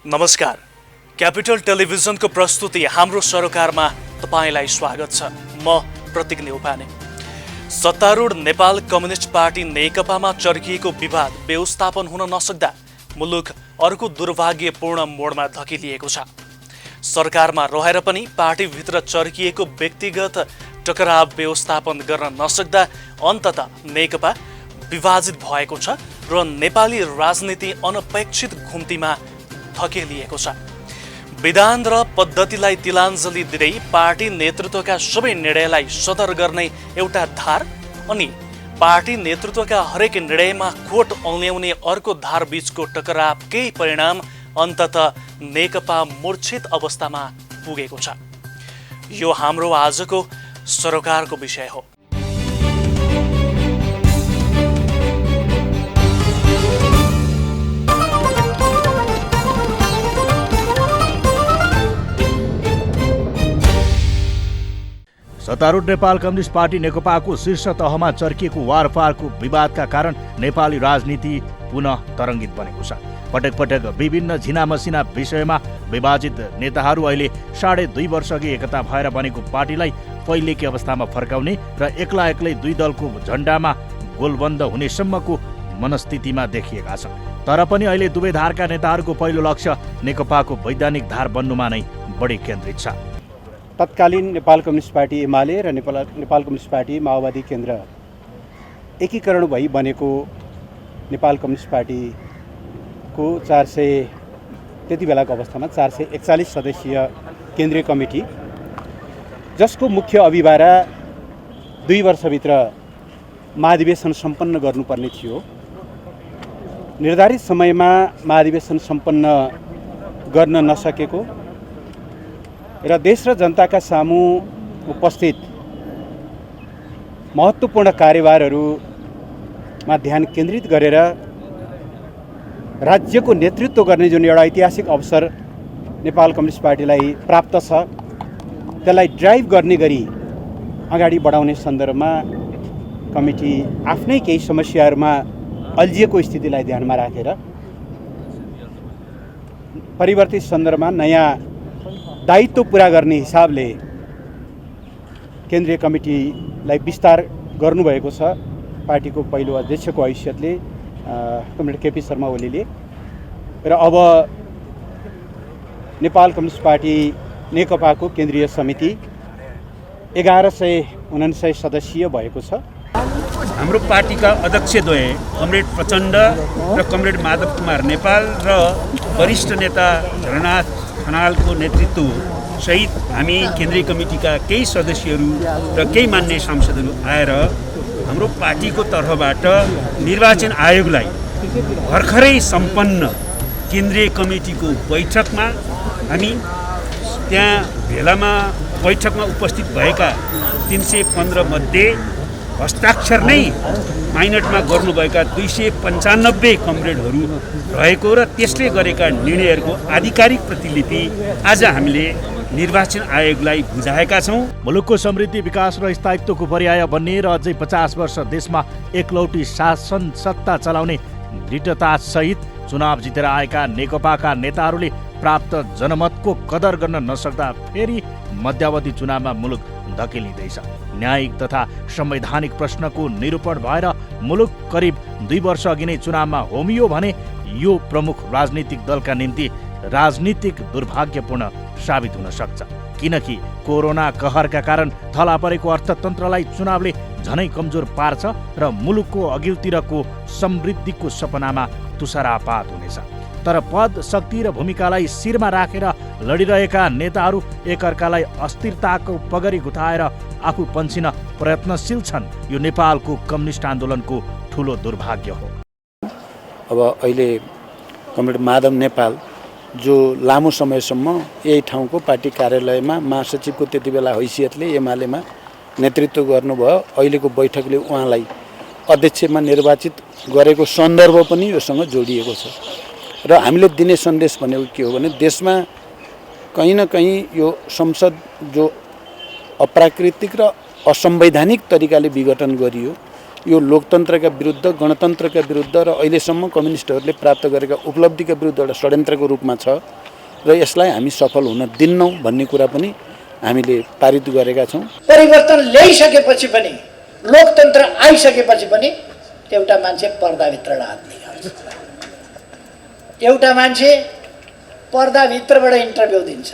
नमस्कार। क्यापिटल टेलिभिजनको प्रस्तुति हाम्रो सरोकारमा तपाईलाई स्वागत छ। म प्रतीक नेउपाने। सत्तारूढ नेपाल कम्युनिस्ट पार्टी नेकपामा चर्किएको विवाद व्यवस्थापन हुन नसक्दा मुलुक अर्को दुर्भाग्यपूर्ण मोडमा धकेलिएको छ। सरकारमा रहेर पनि पार्टीभित्र चर्किएको व्यक्तिगत टकराव व्यवस्थापन गर्न नसक्दा अन्ततः नेकपा विभाजित भएको छ र नेपाली राजनीति अनपेक्षित घुम्तीमा धकेलिएको छ। विधान र पद्धतिलाई तिलाञ्जली दिँदै पार्टी नेतृत्वका सबै निर्णयलाई सदर गर्ने एउटा धार अनि पार्टी नेतृत्वका हरेक निर्णयमा खोट औल्याउने अर्को धार बीचको टकरावकै परिणाम अन्ततः नेकपा मूर्छित अवस्थामा पुगेको छ। यो हाम्रो आजको सरोकारको विषय हो। सत्तारूढ नेपाल कम्युनिस्ट पार्टी नेकपाको शीर्ष तहमा चर्किएको वारपारको विवादका कारण नेपाली राजनीति पुनः तरङ्गित बनेको छ। पटक पटक विभिन्न झिनामसिना विषयमा विभाजित नेताहरू अहिले 2.5 वर्षअघि एकता भएर बनेको पार्टीलाई पहिलेकै अवस्थामा फर्काउने र एक्लै दुई दलको झण्डामा गोलबन्द हुनेसम्मको मनस्थितिमा देखिएका छन्। तर पनि अहिले दुवै धारका नेताहरूको पहिलो लक्ष्य नेकपाको वैधानिक धार बन्नुमा नै बढी केन्द्रित छ। तत्कालीन नेपाल कम्युनिस्ट पार्टी एमाले र नेपाल कम्युनिस्ट पार्टी माओवादी केन्द्र एकीकरण भई बनेको नेपाल कम्युनिस्ट पार्टीको 400 त्यति बेलाको अवस्थामा 441 सदस्यीय केन्द्रीय कमिटी, जसको मुख्य अभिभारा 2 वर्षभित्र महाधिवेशन सम्पन्न गर्नुपर्ने थियो, निर्धारित समयमा महाधिवेशन सम्पन्न गर्न नसकेको र देश र जनताका सामु उपस्थित महत्त्वपूर्ण कार्यभारहरूमा ध्यान केन्द्रित गरेर राज्यको नेतृत्व गर्ने जुन एउटा ऐतिहासिक अवसर नेपाल कम्युनिस्ट पार्टीलाई प्राप्त छ, त्यसलाई ड्राइभ गर्ने गरी अगाडि बढाउने सन्दर्भमा कमिटी आफ्नै केही समस्याहरूमा अल्झिएको स्थितिलाई ध्यानमा राखेर परिवर्तित सन्दर्भमा नयाँ दायित्व पुरा गर्ने हिसाबले केन्द्रीय कमिटीलाई विस्तार गर्नुभएको छ। पार्टीको पहिलो अध्यक्षको हैसियतले कमरेड केपी शर्मा ओलीले र अब नेपाल कम्युनिस्ट पार्टी नेकपाको केन्द्रीय समिति 1149 सदस्यीय भएको छ। हाम्रो पार्टीका अध्यक्षद्वय कमरेड प्रचण्ड र कमरेड माधव कुमार नेपाल र वरिष्ठ नेता झलनाथ खनालको नेतृत्व सहित हामी केन्द्रीय कमिटीका केही सदस्यहरू र केही मान्य सांसदहरू आएर हाम्रो पार्टीको तर्फबाट निर्वाचन आयोगलाई भर्खरै सम्पन्न केन्द्रीय कमिटीको बैठकमा हामी त्यहाँ भेलामा बैठकमा उपस्थित भएका 315 मध्ये हस्ताक्षर नै माइनटमा गर्नुभएका 295 कमरेडहरू रहेको र त्यसले गरेका निर्णयहरूको आधिकारिक प्रतिलिपि आज हामीले निर्वाचन आयोगलाई बुझाएका छौँ। मुलुकको समृद्धि, विकास र स्थायित्वको पर्याय बन्ने र अझै 50 वर्ष देशमा एकलौटी शासन सत्ता चलाउने दृढता सहित चुनाव जितेर आएका नेकपाका नेताहरूले प्राप्त जनमतको कदर गर्न नसक्दा फेरि मध्यावधि चुनावमा मुलुक धकेलिँदैछ। न्यायिक तथा संवैधानिक प्रश्नको निरूपण भएर मुलुक करिब 2 वर्ष अघि नै चुनावमा होमियो भने यो प्रमुख राजनीतिक दलका निम्ति राजनीतिक दुर्भाग्यपूर्ण साबित हुन सक्छ। किनकि कोरोना कहरका कारण थला परेको अर्थतन्त्रलाई चुनावले झनै कमजोर पार्छ र मुलुकको अघिल्तिरको समृद्धिको सपनामा तुषारापात हुनेछ। तर पद, शक्ति र भूमिकालाई शिरमा राखेर लडिरहेका नेताहरू एकअर्कालाई अस्थिरताको पगरी गुथाएर आफू पन्छिन प्रयत्नशील छन्। यो नेपालको कम्युनिस्ट आन्दोलनको ठुलो दुर्भाग्य हो। अब अहिले कमरेड माधव नेपाल जो लामो समयसम्म यही ठाउँको पार्टी कार्यालयमा महासचिवको त्यति बेला हैसियतले एमालेमा नेतृत्व गर्नुभयो, अहिलेको बैठकले उहाँलाई अध्यक्षमा निर्वाचित गरेको सन्दर्भ पनि योसँग जोडिएको छ। र हामीले दिने सन्देश भनेको के हो भने देशमा कहीँ न कहीँ यो संसद जो अप्राकृतिक र असंवैधानिक तरिकाले विघटन गरियो, यो लोकतन्त्रका विरुद्ध, गणतन्त्रका विरुद्ध र अहिलेसम्म कम्युनिस्टहरूले प्राप्त गरेका उपलब्धिका विरुद्ध एउटा षड्यन्त्रको रूपमा छ र यसलाई हामी सफल हुन दिन्नौँ भन्ने कुरा पनि हामीले पारित गरेका छौँ। परिवर्तन ल्याइसकेपछि पनि, लोकतन्त्र आइसकेपछि पनि एउटा मान्छे पर्दाभित्र हात्ने गर्छ। एउटा मान्छे पर्दाभित्रबाट इन्टरभ्यू दिन्छ,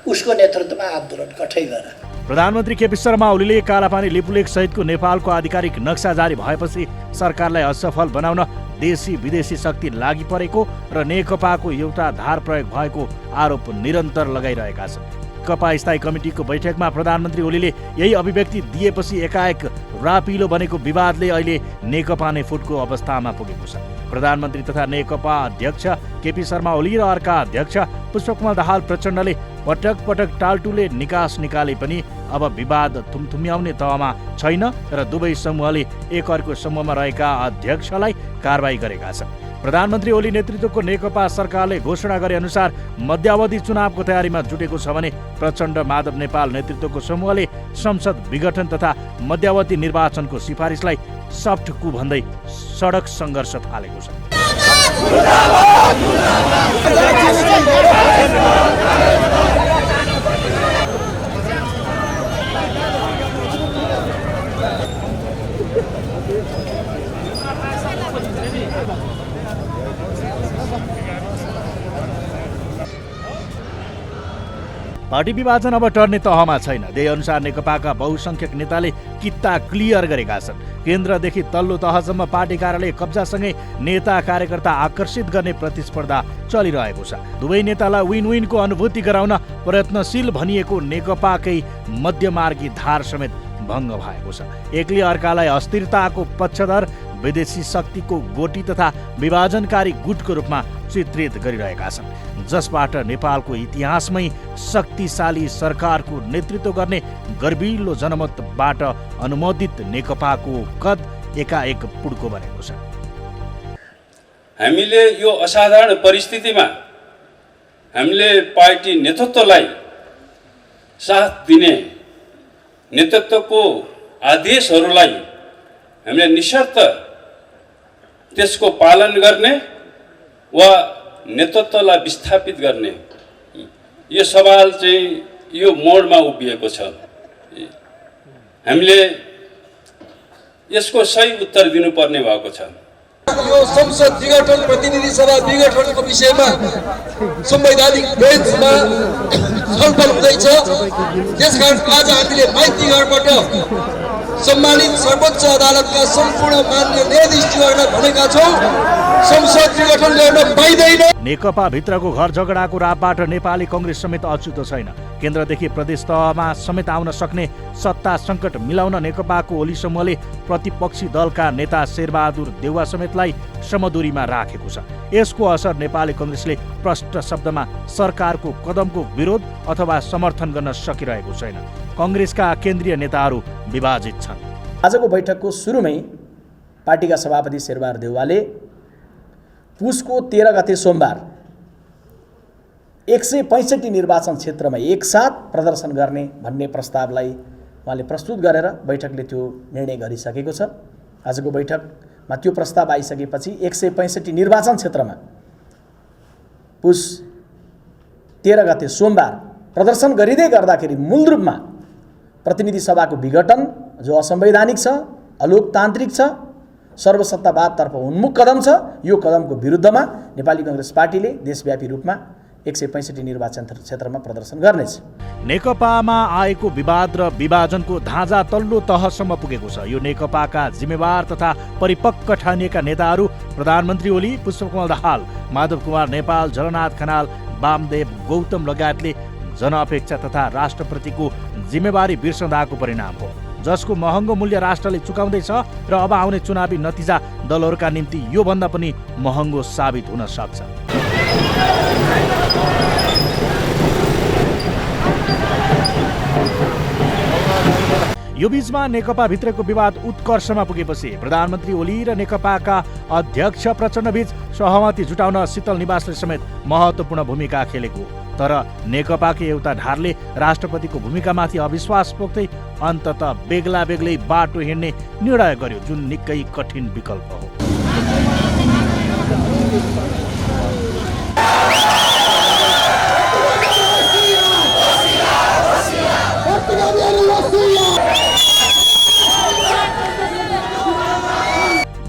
उसको नेतृत्वमा आन्दोलन कठै गर। प्रधानमन्त्री केपी शर्मा ओलीले कालापानी लिपुलेख सहितको नेपालको आधिकारिक नक्सा जारी भएपछि सरकारलाई असफल बनाउन देशी विदेशी शक्ति लागि परेको र नेकपाको एउटा धार प्रयोग भएको आरोप निरन्तर लगाइरहेका छन्। नेकपा स्थायी कमिटीको बैठकमा प्रधानमन्त्री ओलीले यही अभिव्यक्ति दिएपछि एकाएक रापिलो बनेको विवादले अहिले नेकपा नै फुटको अवस्थामा पुगेको छ। प्रधानमन्त्री तथा नेकपा अध्यक्ष केपी शर्मा ओली र अर्का अध्यक्ष पुष्पकमल दाहाल प्रचण्डले पटक पटक टालटुले निकास निकाले पनि अब विवाद थुम्थुम्याउने तहमा छैन र दुवै समूहले एकअर्को समूहमा रहेका अध्यक्षलाई कारबाही गरेका छन्। प्रधानमन्त्री ओली नेतृत्वको नेकपा सरकारले घोषणा गरे अनुसार मध्यावधि चुनावको तयारीमा जुटेको छ भने प्रचण्ड माधव नेपाल नेतृत्वको समूहले संसद विघटन तथा मध्यावधि निर्वाचनको सिफारिसलाई सफ्ट कु भन्दै सडक सङ्घर्ष थालेको छ। पार्टी विभाजन अब टर्ने तहमा छैन। त्यही अनुसार नेकपाका बहुसंख्यक नेताले कित्ता क्लियर गरेका छन्। केन्द्रदेखि तल्लो तहसम्म पार्टी कार्यालय कब्जासँगै नेता कार्यकर्ता आकर्षित गर्ने प्रतिस्पर्धा चलिरहेको छ। दुवै नेतालाई विन विनको अनुभूति गराउन प्रयत्नशील भनिएको नेकपाकै मध्यमार्गी धार समेत भङ्ग भएको छ। एकले अर्कालाई अस्थिरताको पक्षधर, विदेशी शक्तिको गोटी तथा विभाजनकारी गुटको रूपमा चित्रित गरिरहेका छन्, जसबाट नेपालको इतिहासमै शक्तिशाली सरकारको नेतृत्व गर्ने गर्विलो जनमतबाट अनुमोदित नेकपाको कद एकाएक पुड्को बनेको छ। हामीले यो असाधारण परिस्थितिमा हामीले पार्टी नेतृत्वलाई साथ दिने, नेतृत्वको आदेशहरूलाई हामीले निशर्त त्यसको पालन गर्ने वा नेतृत्वलाई विस्थापित गर्ने यो सवाल चाहिँ यो मोडमा उभिएको छ। हामीले यसको सही उत्तर दिनुपर्ने भएको छ। यो संसद विघटन, प्रतिनिधि सभा विघटनको विषयमा संवैधानिक बेन्चमा छलफल हुँदैछ। त्यसकारण आज हामीले माइतीघरबाट सम्मानित सर्वोच्च अदालतका सम्पूर्ण मान्य न्यायाधीशज्यूहरूलाई भनेका छौँ, संसद विघटन गर्न पाइँदैन। नेकपा भित्रको घर झगडाको रापबाट नेपाली कङ्ग्रेस समेत अछुतो छैन। केन्द्रदेखि प्रदेश तहमा समेत आउन सक्ने सत्ता सङ्कट मिलाउन नेकपाको ओली समूहले प्रतिपक्षी दलका नेता शेरबहादुर देउवा समेतलाई समदूरीमा राखेको छ। यसको असर नेपाली कङ्ग्रेसले प्रष्ट शब्दमा सरकारको कदमको विरोध अथवा समर्थन गर्न सकिरहेको छैन। कङ्ग्रेसका केन्द्रीय नेताहरू विभाजित छन्। आजको बैठकको सुरुमै पार्टीका सभापति शेरबहादुर देउवाले पुसको 13 गते सोमबार 165 निर्वाचन क्षेत्रमा एकसाथ प्रदर्शन गर्ने भन्ने प्रस्तावलाई उहाँले प्रस्तुत गरेर बैठकले त्यो निर्णय गरिसकेको छ। आजको बैठकमा त्यो प्रस्ताव आइसकेपछि 165 निर्वाचन क्षेत्रमा पुस 13 गते सोमबार प्रदर्शन गरिँदै गर्दाखेरि मूल रूपमा प्रतिनिधि सभाको विघटन जो असंवैधानिक छ, अलोकतान्त्रिक छ, सर्वसत्तावादतर्फ उन्मुख कदम छ, यो कदमको विरुद्धमा नेपाली कङ्ग्रेस पार्टीले देशव्यापी रूपमा 165 निर्वाचन क्षेत्रमा प्रदर्शन गर्नेछ। नेकपामा आएको विवाद र विभाजनको धाँजा तल्लो तहसम्म पुगेको छ। यो नेकपाका जिम्मेवार तथा परिपक्व ठानिएका नेताहरू प्रधानमन्त्री ओली, पुष्पकमल दाहाल, माधव कुमार नेपाल, झलनाथ खनाल, वामदेव गौतम लगायतले जनअपेक्षा तथा राष्ट्रप्रतिको जिम्मेवारी बिर्सँदाको परिणाम हो, जसको महँगो मूल्य राष्ट्रले चुकाउँदैछ र अब आउने चुनावी नतिजा दलहरूका निम्ति योभन्दा पनि महँगो साबित हुन सक्छ। यो बीचमा नेकपाभित्रको विवाद उत्कर्षमा पुगेपछि प्रधानमन्त्री ओली र नेकपाका अध्यक्ष प्रचण्डबीच सहमति जुटाउन शीतल निवासले समेत महत्त्वपूर्ण भूमिका खेलेको। तर नेकपाको एउटा ढाडले राष्ट्रपतिको भूमिकामाथि अविश्वास पोख्दै अन्ततः बेग्ला बेग्लै बाटो हिँड्ने निर्णय गर्यो, जुन निकै कठिन विकल्प हो।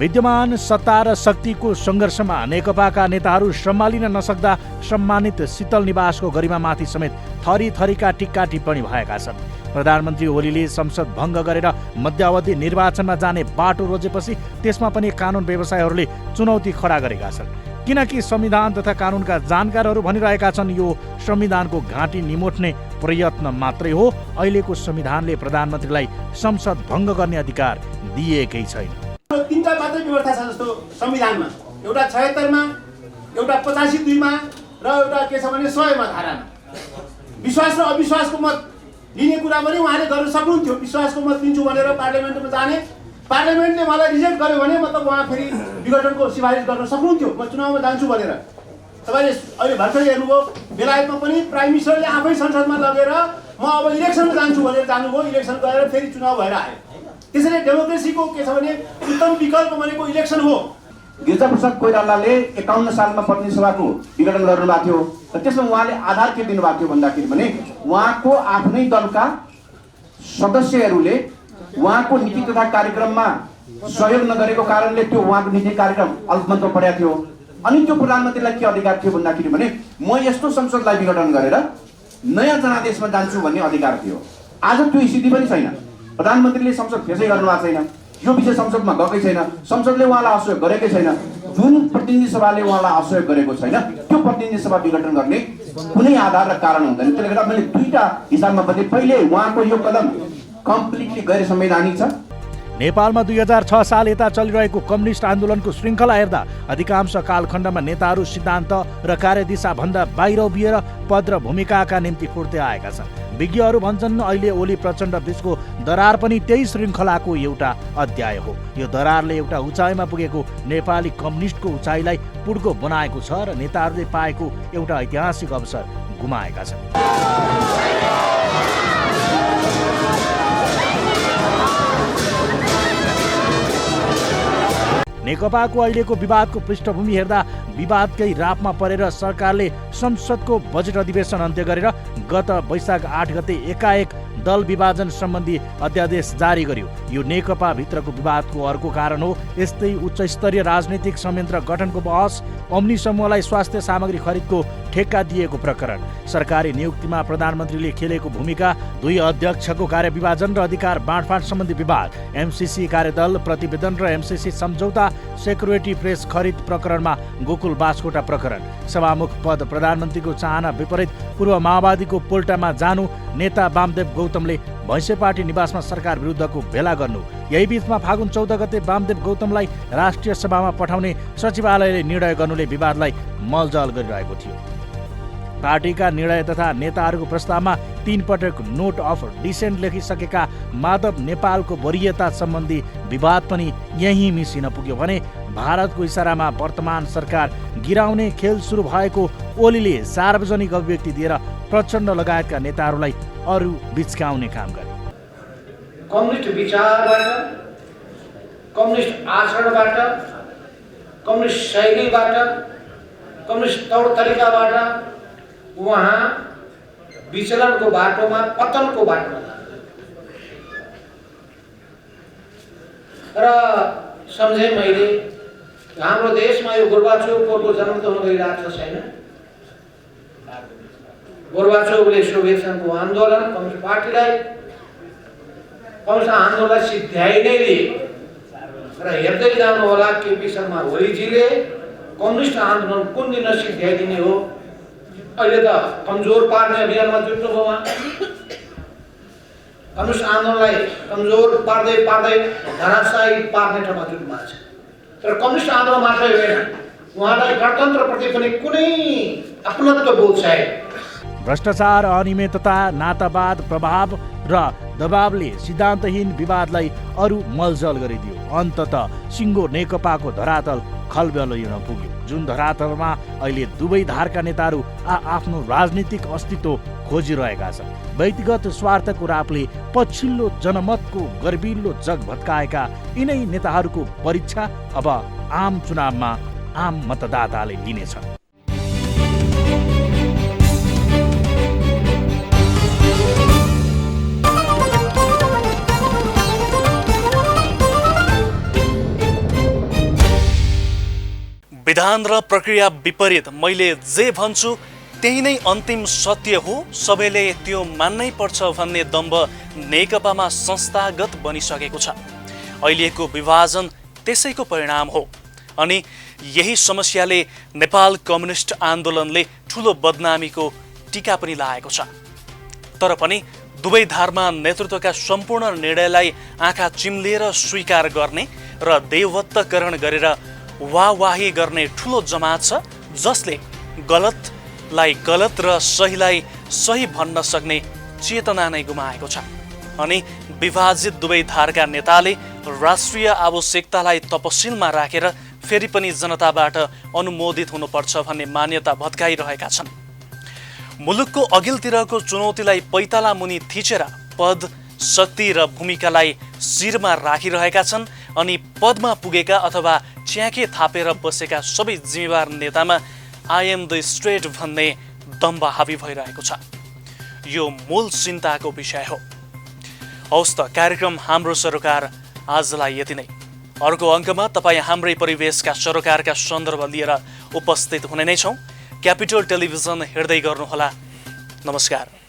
विद्यमान सत्ता र शक्तिको सङ्घर्षमा नेकपाका नेताहरू सम्हालिन नसक्दा सम्मानित शीतल निवासको गरिमामाथि समेत थरी थरीका टिक्का टिप्पणी भएका छन्। प्रधानमन्त्री ओलीले संसद भङ्ग गरेर मध्यावधि निर्वाचनमा जाने बाटो रोजेपछि त्यसमा पनि कानुन व्यवसायीहरूले चुनौती खडा गरेका छन्, किनकि संविधान तथा कानुनका जानकारहरू भनिरहेका छन् यो संविधानको घाँटी निमोट्ने प्रयत्न मात्रै हो। अहिलेको संविधानले प्रधानमन्त्रीलाई संसद भङ्ग गर्ने अधिकार दिएकै छैन। तीनटा मात्रै व्यवस्था छ जस्तो संविधानमा, एउटा 76 मा, एउटा 85 मा र एउटा के छ भने 100 मा धारामा। विश्वास र अविश्वासको मत लिने कुरा पनि उहाँले गर्न सक्नुहुन्थ्यो। विश्वासको मत लिन्छु भनेर पार्लियामेन्टमा जाने, पार्लियामेन्टले मलाई रिजेक्ट गर्यो भने मतलब उहाँ फेरि विघटनको सिफारिस गर्न सक्नुहुन्थ्यो, म चुनावमा जान्छु भनेर। तपाईँले अहिले भर्खरै हेर्नुभयो, बेलायतमा पनि प्राइम मिनिस्टरले आफै संसदमा लगेर म अब इलेक्सनमा जान्छु भनेर जानुभयो, इलेक्सन गएर फेरि चुनाव भएर आयो। त्यसैले डेमोक्रेसीको के छ भने उत्तम विकल्प भनेको इलेक्सन हो। गिरिजाप्रसाद कोइरालाले 51 सालमा प्रतिनिधि सभाको विघटन गर्नुभएको थियो र त्यसमा उहाँले आधार के दिनुभएको थियो भन्दाखेरि भने उहाँको आफ्नै दलका सदस्यहरूले उहाँको नीति तथा कार्यक्रममा सहयोग नगरेको कारणले त्यो उहाँको नीति कार्यक्रम अल्पमतमा परेको थियो। अनि त्यो प्रधानमन्त्रीलाई के अधिकार थियो भन्दाखेरि भने म यस्तो संसदलाई विघटन गरेर नयाँ जनादेशमा जान्छु भन्ने अधिकार थियो। आज त्यो स्थिति पनि छैन। प्रधानमन्त्रीले संसद फेसै गर्नुभएको छैन, यो विषय संसदमा गएकै छैन, संसदले उहाँलाई असहयोग गरेकै छैन। जुन प्रतिनिधि सभाले उहाँलाई असहयोग गरेको छैन त्यो प्रतिनिधि सभा विघटन गर्ने कुनै आधार र कारण हुँदैन। त्यसले गर्दा मैले दुईटा हिसाबमा भने पहिले उहाँको यो कदम कम्प्लिटली गैर संवैधानिक छ। नेपालमा 2006 साल यता चलिरहेको कम्युनिस्ट आन्दोलनको श्रृङ्खला हेर्दा अधिकांश कालखण्डमा नेताहरू सिद्धान्त र कार्यदिशा भन्दा बाहिर उभिएर पद र भूमिकाका निम्ति फुट्दै आएका छन्। विज्ञहरू भन्छन् अहिले ओली प्रचण्ड बीचको दरार पनि त्यही श्रृङ्खलाको एउटा अध्याय हो। यो दरारले एउटा उचाइमा पुगेको नेपाली कम्युनिस्टको उचाइलाई पुड्को बनाएको छ र नेताहरूले पाएको एउटा ऐतिहासिक अवसर गुमाएका छन्। नेकपाको अहिलेको विवादको पृष्ठभूमि हेर्दा विवादकै रापमा परेर सरकारले संसदको बजेट अधिवेशन अन्त्य गरेर गत वैशाख 8 गते एकाएक दल विभाजन सम्बन्धी अध्यादेश जारी गर्यो। यो नेकपा भित्रको विवादको अर्को कारण हो। यस्तै उच्च स्तरीय राजनीतिक संयन्त्र गठनको बहस, ओम्नी समूहलाई स्वास्थ्य सामग्री खरिदको ठेक्का दिएको प्रकरण, सरकारी नियुक्तिमा प्रधानमन्त्रीले खेलेको भूमिका, दुई अध्यक्षको कार्यविभाजन र अधिकार बाँडफाँड सम्बन्धी विवाद, एमसिसी कार्यदल प्रतिवेदन र एमसिसी सम्झौता, सेक्युरिटी प्रेस खरिद प्रकरणमा गोकुल बास्कोटा प्रकरण, सभामुख पद प्रधानमन्त्रीको चाहना विपरीत पूर्व माओवादीको पोल्टामा जानु, नेता वामदेव गौतमले भैँसेपाटी निवासमा सरकार विरुद्धको भेला गर्नु। यही बीचमा फागुन 14 गते वामदेव गौतमलाई राष्ट्रिय सभामा पठाउने सचिवालयले निर्णय गर्नुले विवादलाई मलजल गरिरहेको थियो। पार्टीका निर्णय तथा नेताहरूको प्रस्तावमा 3 पटक नोट अफ डिसेन्ट लेखिसकेका माधव नेपालको वरियता सम्बन्धी विवाद पनि यहीँ मिसिन पुग्यो भने भारतको इसारामा वर्तमान सरकार गिराउने खेल सुरु भएको ओलीले सार्वजनिक अभिव्यक्ति दिएर प्रचण्ड लगायतका नेताहरूलाई अरू बिचकाउने काम गरे। कम्युनिस्ट विचारबाट, कम्युनिस्ट आचरणबाट, कम्युनिस्ट शैलीबाट, कम्युनिस्ट तौर तरिकाबाट उहाँ विचलनको बाटोमा, पतनको बाटोमा र सम्झे मैले हाम्रो देशमा यो गोर्बाचोभको जन्म त हुन गइरहेको छैन। गोर्बाचोभले सोभियत सङ्घको आन्दोलन, कम्युनिस्ट पार्टीलाई, कम्युनिस्ट आन्दोलनलाई सिद्ध्याइ नै दिए र हेर्दै जानु होला केपी शर्मा ओलीजीले कम्युनिस्ट आन्दोलन कुन दिन सिद्ध्याइदिने हो। अहिले त कमजोर पार्ने अभियानमा जुट्नुभयो उहाँ। कम्युनिस्ट आन्दोलनलाई कमजोर पार्दै पार्दै धराशायी पार्ने ठाउँमा जुट्नु भएको छ। तर कम्युनिस्ट आन्दोलन मात्रै होइन, उहाँलाई गणतन्त्रप्रति पनि कुनै अपनत्व बोध छैन। भ्रष्टाचार, अनियमितता, नातावाद, प्रभाव र दबावले सिद्धान्तहीन विवादलाई अरू मलजल गरिदियो। अन्ततः सिङ्गो नेकपाको धरातल खलबलिन पुग्यो, जुन धरातलमा अहिले दुवै धारका नेताहरू आफ्नो राजनीतिक अस्तित्व खोजिरहेका छन्। व्यक्तिगत स्वार्थको रापले पछिल्लो जनमतको गर्विल्लो जग भत्काएका यिनै नेताहरूको परीक्षा अब आम चुनावमा आम मतदाताले लिनेछ। विधान र प्रक्रिया विपरीत मैले जे भन्छु त्यही नै अन्तिम सत्य हो, सबैले त्यो मान्नै पर्छ भन्ने दम्भ नेकपामा संस्थागत बनिसकेको छ। अहिलेको विभाजन त्यसैको परिणाम हो अनि यही समस्याले नेपाल कम्युनिस्ट आन्दोलनले ठुलो बदनामीको टीका पनि लगाएको छ। तर पनि दुवै धारमा नेतृत्वका सम्पूर्ण निर्णयलाई आँखा चिम्लिएर स्वीकार गर्ने र देवत्वकरण गरेर वाहवाही गर्ने ठुलो जमात छ, जसले गलतलाई गलत र सहीलाई सही भन्न सक्ने चेतना नै गुमाएको छ। अनि विभाजित दुवै धारका नेताले राष्ट्रिय आवश्यकतालाई तपसिलमा राखेर फेरि पनि जनताबाट अनुमोदित हुनुपर्छ भन्ने मान्यता भत्काइरहेका छन्। मुलुकको अघिल्तिरको चुनौतीलाई पैताला मुनि थिचेर पद, शक्ति र भूमिकालाई शिरमा राखिरहेका छन् अनि पदमा पुगेका अथवा च्याके थापेर बसेका सबै जिम्मेवार नेतामा आई एम द स्ट्रेट भन्ने दम्भ हावी भइरहेको छ। यो मूल चिन्ताको विषय हो। हौस् त, कार्यक्रम हाम्रो सरोकार आजलाई यति नै। अर्को अङ्कमा तपाईँ हाम्रै परिवेशका सरोकारका सन्दर्भ लिएर उपस्थित हुने नै छौँ। क्यापिटल टेलिभिजन हेर्दै गर्नुहोला। नमस्कार।